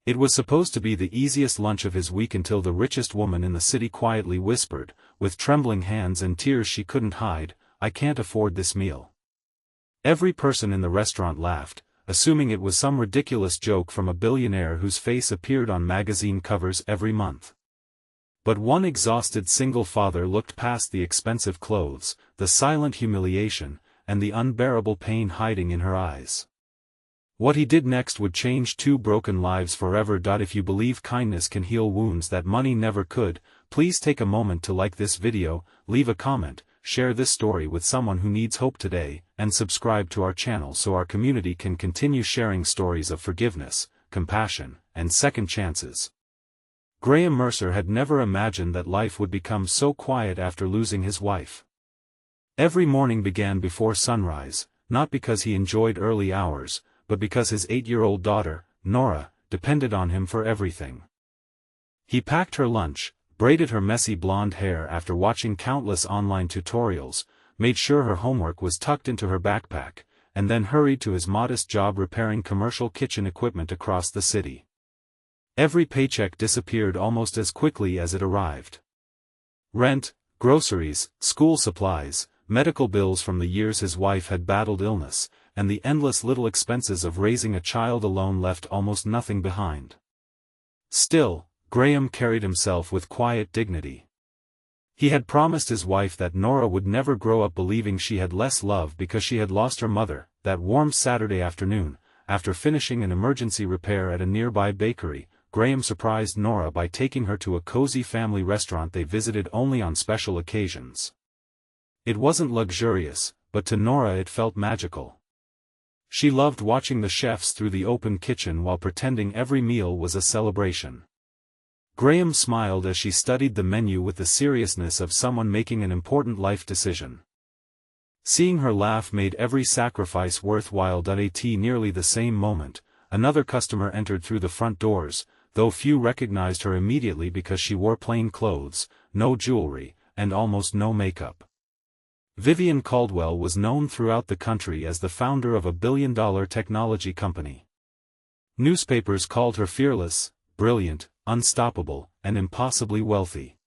It was supposed to be the easiest lunch of his week until the richest woman in the city quietly whispered, with trembling hands and tears she couldn't hide, "I can't afford this meal." Every person in the restaurant laughed, assuming it was some ridiculous joke from a billionaire whose face appeared on magazine covers every month. But one exhausted single father looked past the expensive clothes, the silent humiliation, and the unbearable pain hiding in her eyes. What he did next would change two broken lives forever. If you believe kindness can heal wounds that money never could, please take a moment to like this video, leave a comment, share this story with someone who needs hope today, and subscribe to our channel so our community can continue sharing stories of forgiveness, compassion, and second chances. Graham Mercer had never imagined that life would become so quiet after losing his wife. Every morning began before sunrise, not because he enjoyed early hours, but because his 8-year-old daughter, Nora, depended on him for everything. He packed her lunch, braided her messy blonde hair after watching countless online tutorials, made sure her homework was tucked into her backpack, and then hurried to his modest job repairing commercial kitchen equipment across the city. Every paycheck disappeared almost as quickly as it arrived. Rent, groceries, school supplies, medical bills from the years his wife had battled illness, and the endless little expenses of raising a child alone left almost nothing behind. Still, Graham carried himself with quiet dignity. He had promised his wife that Nora would never grow up believing she had less love because she had lost her mother. That warm Saturday afternoon, after finishing an emergency repair at a nearby bakery, Graham surprised Nora by taking her to a cozy family restaurant they visited only on special occasions. It wasn't luxurious, but to Nora it felt magical. She loved watching the chefs through the open kitchen while pretending every meal was a celebration. Graham smiled as she studied the menu with the seriousness of someone making an important life decision. Seeing her laugh made every sacrifice worthwhile. At nearly the same moment, another customer entered through the front doors, though few recognized her immediately because she wore plain clothes, no jewelry, and almost no makeup. Vivian Caldwell was known throughout the country as the founder of a billion-dollar technology company. Newspapers called her fearless, brilliant, unstoppable, and impossibly wealthy.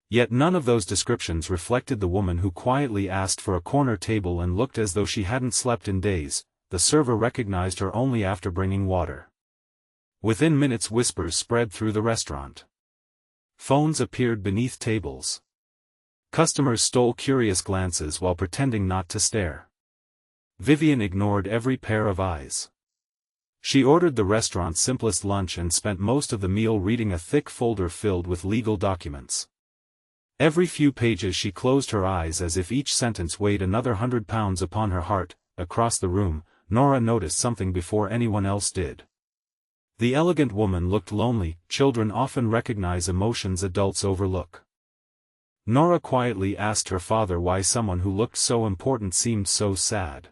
Yet none of those descriptions reflected the woman who quietly asked for a corner table and looked as though she hadn't slept in days. The server recognized her only after bringing water. Within minutes whispers spread through the restaurant. Phones appeared beneath tables. Customers stole curious glances while pretending not to stare. Vivian ignored every pair of eyes. She ordered the restaurant's simplest lunch and spent most of the meal reading a thick folder filled with legal documents. Every few pages she closed her eyes as if each sentence weighed another 100 pounds upon her heart. Across the room, Nora noticed something before anyone else did. The elegant woman looked lonely. Children often recognize emotions adults overlook. Nora quietly asked her father why someone who looked so important seemed so sad.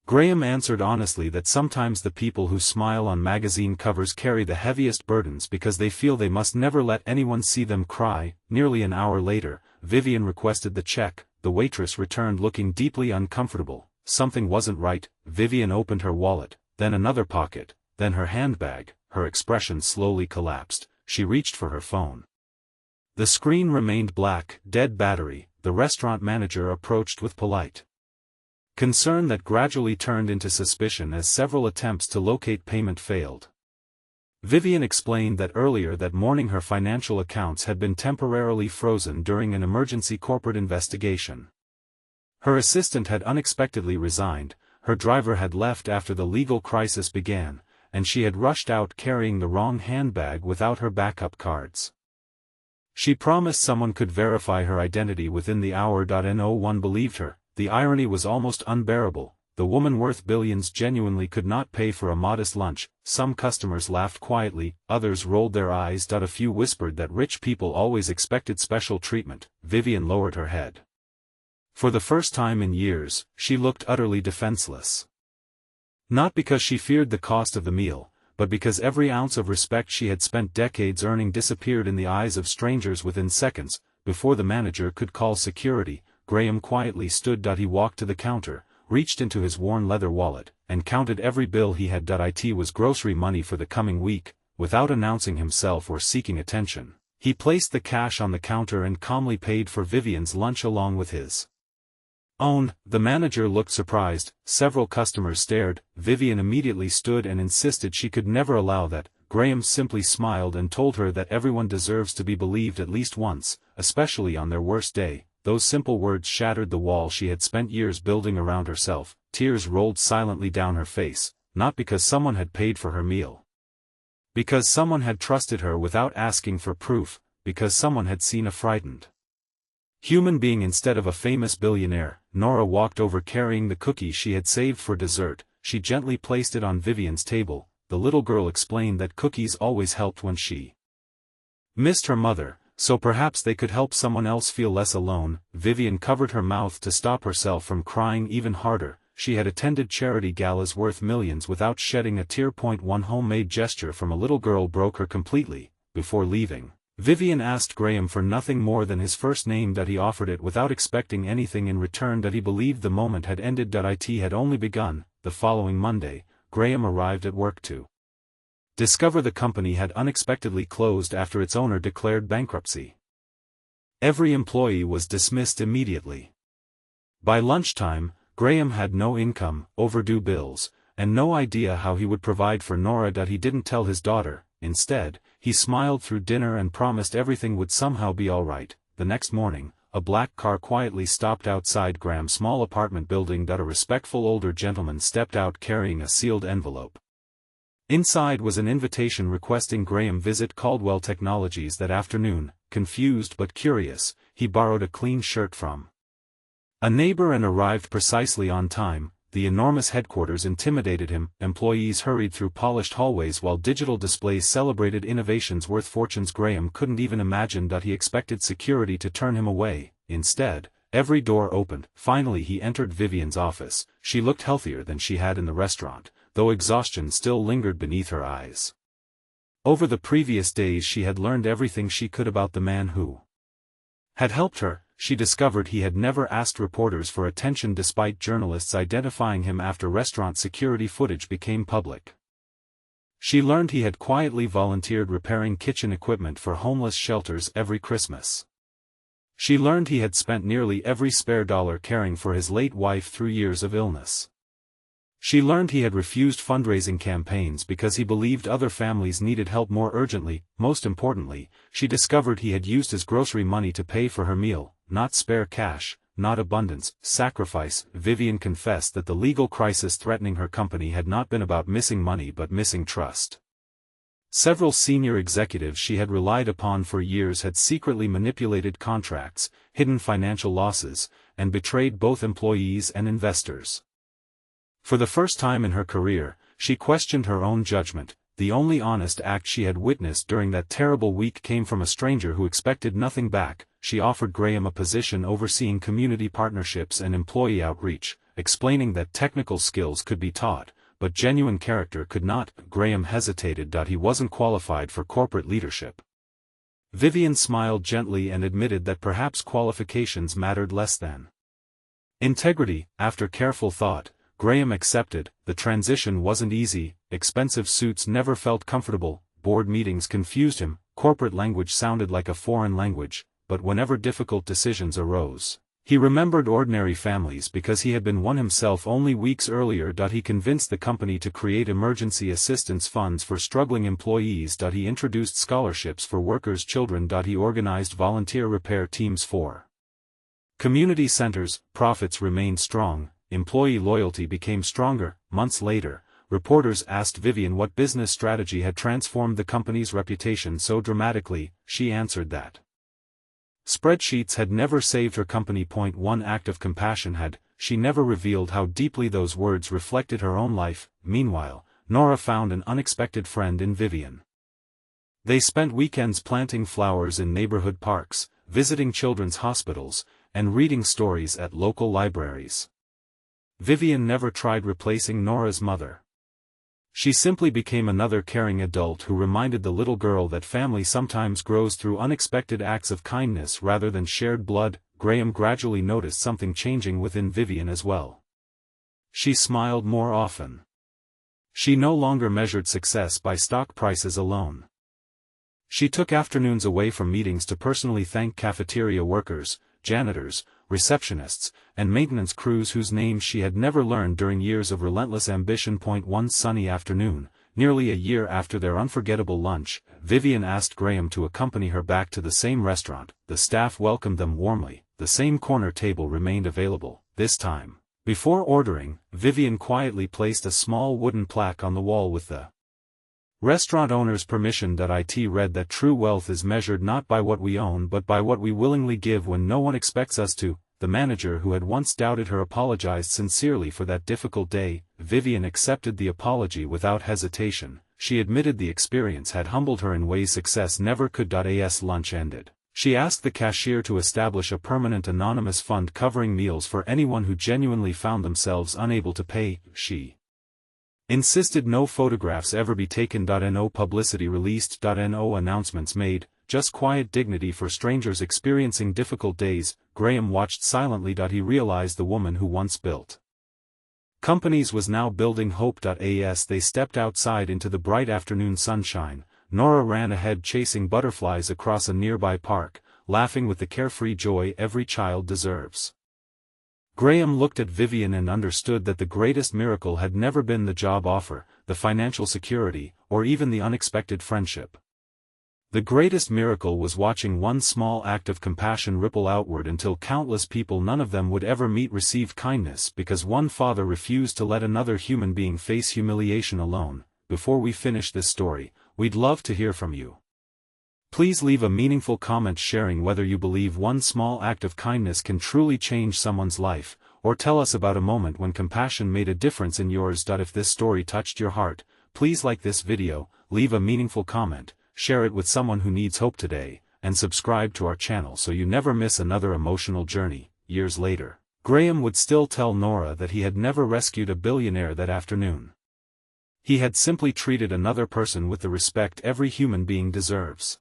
Graham answered honestly that sometimes the people who smile on magazine covers carry the heaviest burdens because they feel they must never let anyone see them cry. Nearly an hour later, Vivian requested the check. The waitress returned looking deeply uncomfortable. Something wasn't right. Vivian opened her wallet, then another pocket, then her handbag. Her expression slowly collapsed. She reached for her phone. The screen remained black, dead battery. The restaurant manager approached with polite concern that gradually turned into suspicion as several attempts to locate payment failed. Vivian explained that earlier that morning her financial accounts had been temporarily frozen during an emergency corporate investigation. Her assistant had unexpectedly resigned, her driver had left after the legal crisis began, and she had rushed out carrying the wrong handbag without her backup cards. She promised someone could verify her identity within the hour. No one believed her. The irony was almost unbearable. The woman worth billions genuinely could not pay for a modest lunch. Some customers laughed quietly, others rolled their eyes. A few whispered that rich people always expected special treatment. Vivian lowered her head. For the first time in years, she looked utterly defenseless. Not because she feared the cost of the meal, but because every ounce of respect she had spent decades earning disappeared in the eyes of strangers within seconds. Before the manager could call security, Graham quietly stood. He walked to the counter, reached into his worn leather wallet, and counted every bill he had. It was grocery money for the coming week, without announcing himself or seeking attention. He placed the cash on the counter and calmly paid for Vivian's lunch along with his own. The manager looked surprised, several customers stared, Vivian immediately stood and insisted she could never allow that. Graham simply smiled and told her that everyone deserves to be believed at least once, especially on their worst day. Those simple words shattered the wall she had spent years building around herself. Tears rolled silently down her face, not because someone had paid for her meal. Because someone had trusted her without asking for proof, because someone had seen a frightened human being instead of a famous billionaire. Nora walked over carrying the cookie she had saved for dessert. She gently placed it on Vivian's table. The little girl explained that cookies always helped when she missed her mother, so perhaps they could help someone else feel less alone. Vivian covered her mouth to stop herself from crying even harder. She had attended charity galas worth millions without shedding a tear. One homemade gesture from a little girl broke her completely. Before leaving, Vivian asked Graham for nothing more than his first name. That he offered it without expecting anything in return. That he believed the moment had ended. It had only begun. The following Monday, Graham arrived at work to discover the company had unexpectedly closed after its owner declared bankruptcy. Every employee was dismissed immediately. By lunchtime, Graham had no income, overdue bills, and no idea how he would provide for Nora. He didn't tell his daughter. Instead, he smiled through dinner and promised everything would somehow be all right. The next morning, a black car quietly stopped outside Graham's small apartment building. A respectful older gentleman stepped out carrying a sealed envelope. Inside was an invitation requesting Graham visit Caldwell Technologies that afternoon. Confused but curious, he borrowed a clean shirt from a neighbor and arrived precisely on time. The enormous headquarters intimidated him. Employees hurried through polished hallways while digital displays celebrated innovations worth fortunes. Graham couldn't even imagine that he expected security to turn him away. Instead, every door opened. Finally he entered Vivian's office. She looked healthier than she had in the restaurant, though exhaustion still lingered beneath her eyes. Over the previous days she had learned everything she could about the man who had helped her. She discovered he had never asked reporters for attention despite journalists identifying him after restaurant security footage became public. She learned he had quietly volunteered repairing kitchen equipment for homeless shelters every Christmas. She learned he had spent nearly every spare dollar caring for his late wife through years of illness. She learned he had refused fundraising campaigns because he believed other families needed help more urgently. Most importantly, she discovered he had used his grocery money to pay for her meal, not spare cash, not abundance, sacrifice. Vivian confessed that the legal crisis threatening her company had not been about missing money but missing trust. Several senior executives she had relied upon for years had secretly manipulated contracts, hidden financial losses, and betrayed both employees and investors. For the first time in her career, she questioned her own judgment. The only honest act she had witnessed during that terrible week came from a stranger who expected nothing back. She offered Graham a position overseeing community partnerships and employee outreach, explaining that technical skills could be taught, but genuine character could not. Graham hesitated. He wasn't qualified for corporate leadership. Vivian smiled gently and admitted that perhaps qualifications mattered less than integrity. After careful thought, Graham accepted. The transition wasn't easy. Expensive suits never felt comfortable, board meetings confused him, corporate language sounded like a foreign language, but whenever difficult decisions arose, he remembered ordinary families because he had been one himself only weeks earlier. He convinced the company to create emergency assistance funds for struggling employees. He introduced scholarships for workers' children. He organized volunteer repair teams for community centers. Profits remained strong. Employee loyalty became stronger. Months later, reporters asked Vivian what business strategy had transformed the company's reputation so dramatically. She answered that spreadsheets had never saved her company. One act of compassion had. She never revealed how deeply those words reflected her own life. Meanwhile, Nora found an unexpected friend in Vivian. They spent weekends planting flowers in neighborhood parks, visiting children's hospitals, and reading stories at local libraries. Vivian never tried replacing Nora's mother. She simply became another caring adult who reminded the little girl that family sometimes grows through unexpected acts of kindness rather than shared blood. Graham gradually noticed something changing within Vivian as well. She smiled more often. She no longer measured success by stock prices alone. She took afternoons away from meetings to personally thank cafeteria workers, janitors, receptionists, and maintenance crews whose names she had never learned during years of relentless ambition. One sunny afternoon, nearly a year after their unforgettable lunch, Vivian asked Graham to accompany her back to the same restaurant. The staff welcomed them warmly, the same corner table remained available, this time. Before ordering, Vivian quietly placed a small wooden plaque on the wall with the restaurant owner's permission. It read that true wealth is measured not by what we own but by what we willingly give when no one expects us to. The manager who had once doubted her apologized sincerely for that difficult day. Vivian accepted the apology without hesitation. She admitted the experience had humbled her in ways success never could. As lunch ended, she asked the cashier to establish a permanent anonymous fund covering meals for anyone who genuinely found themselves unable to pay. She insisted no photographs ever be taken. No publicity released. No announcements made, just quiet dignity for strangers experiencing difficult days. Graham watched silently. He realized the woman who once built companies was now building hope. As they stepped outside into the bright afternoon sunshine, Nora ran ahead chasing butterflies across a nearby park, laughing with the carefree joy every child deserves. Graham looked at Vivian and understood that the greatest miracle had never been the job offer, the financial security, or even the unexpected friendship. The greatest miracle was watching one small act of compassion ripple outward until countless people none of them would ever meet received kindness because one father refused to let another human being face humiliation alone. Before we finish this story, we'd love to hear from you. Please leave a meaningful comment sharing whether you believe one small act of kindness can truly change someone's life, or tell us about a moment when compassion made a difference in yours. If this story touched your heart, please like this video, leave a meaningful comment, share it with someone who needs hope today, and subscribe to our channel so you never miss another emotional journey. Years later, Graham would still tell Nora that he had never rescued a billionaire that afternoon. He had simply treated another person with the respect every human being deserves.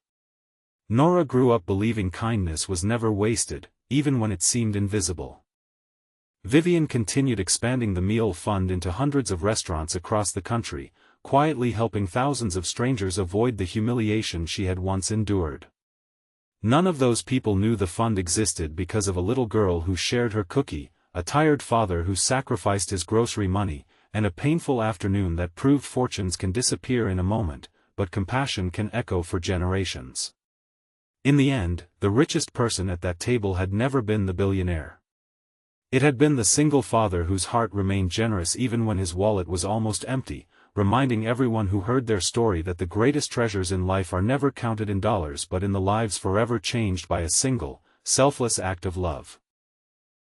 Nora grew up believing kindness was never wasted, even when it seemed invisible. Vivian continued expanding the meal fund into hundreds of restaurants across the country, quietly helping thousands of strangers avoid the humiliation she had once endured. None of those people knew the fund existed because of a little girl who shared her cookie, a tired father who sacrificed his grocery money, and a painful afternoon that proved fortunes can disappear in a moment, but compassion can echo for generations. In the end, the richest person at that table had never been the billionaire. It had been the single father whose heart remained generous even when his wallet was almost empty, reminding everyone who heard their story that the greatest treasures in life are never counted in dollars but in the lives forever changed by a single, selfless act of love.